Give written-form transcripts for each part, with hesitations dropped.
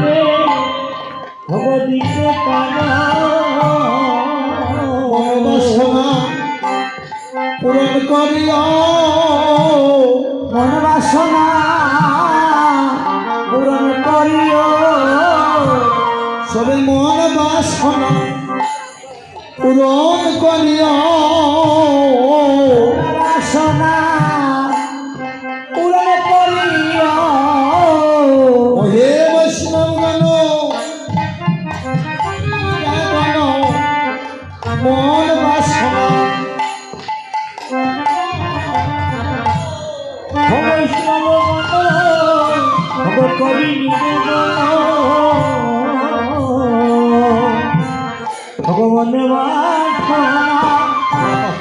রে ভগদিকে কানা মনোবাসনা পূরণ করিও মনোবাসনা পূরণ করিও সবে মন বাসনা পূরণ করিও বাসনা পূরণ করিও হে বৈষ্ণবগণ মন বাসনা বৈষ্ণব ভগ করি ভগবান বাসনা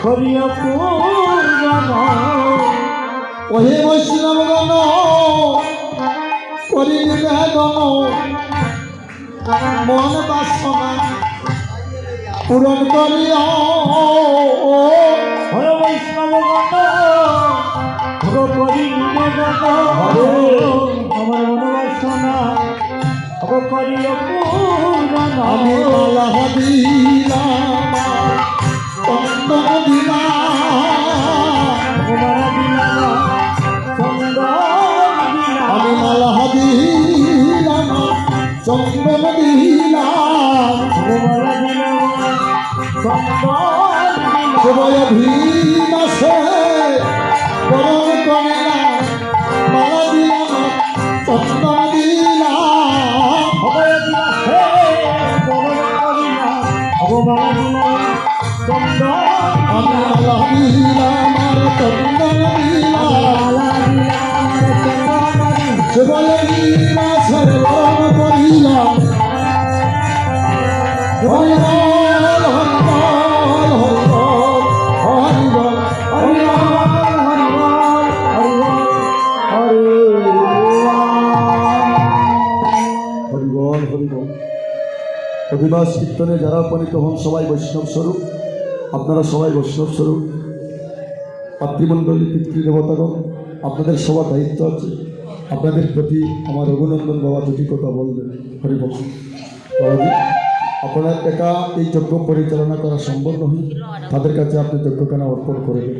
করিও পূরণ হে বৈষ্ণবগণ করি নিবেদন মন বাসনা পূরণ করিও হর বৈষ্ণব ভগ করি আমার মনোবাসনা ভগ করিও পূরণ আমি মালা দিলাম চন্দন দিলাম আমি মালা দিলাম চন্দন দিলাম সবাই ভীমাসে বরণ করিলাম মালা দিলাম চন্দন দিলাম আমি মালা দিলাম আর চন্দন দিলাম সবাই ভীমাসে বরণ করিলাম হরিবল হরিবল হরিবল হরিবল অধিবাস কীর্তনে যারা উপনীত হন সবাই বৈষ্ণব স্বরূপ আপনারা সবাই বৈষ্ণব স্বরূপ পাতৃমণ্ডলী পিতৃদেবতাগণ আপনাদের সবার দায়িত্ব আছে আপনাদের প্রতি আমার অভিনন্দন বাবা দুটি কথা বলবেন হরিবল আপনার একা এই যজ্ঞ পরিচালনা করা সম্ভব নয় তাদের কাছে আপনি যজ্ঞখানা অর্পণ করে দেন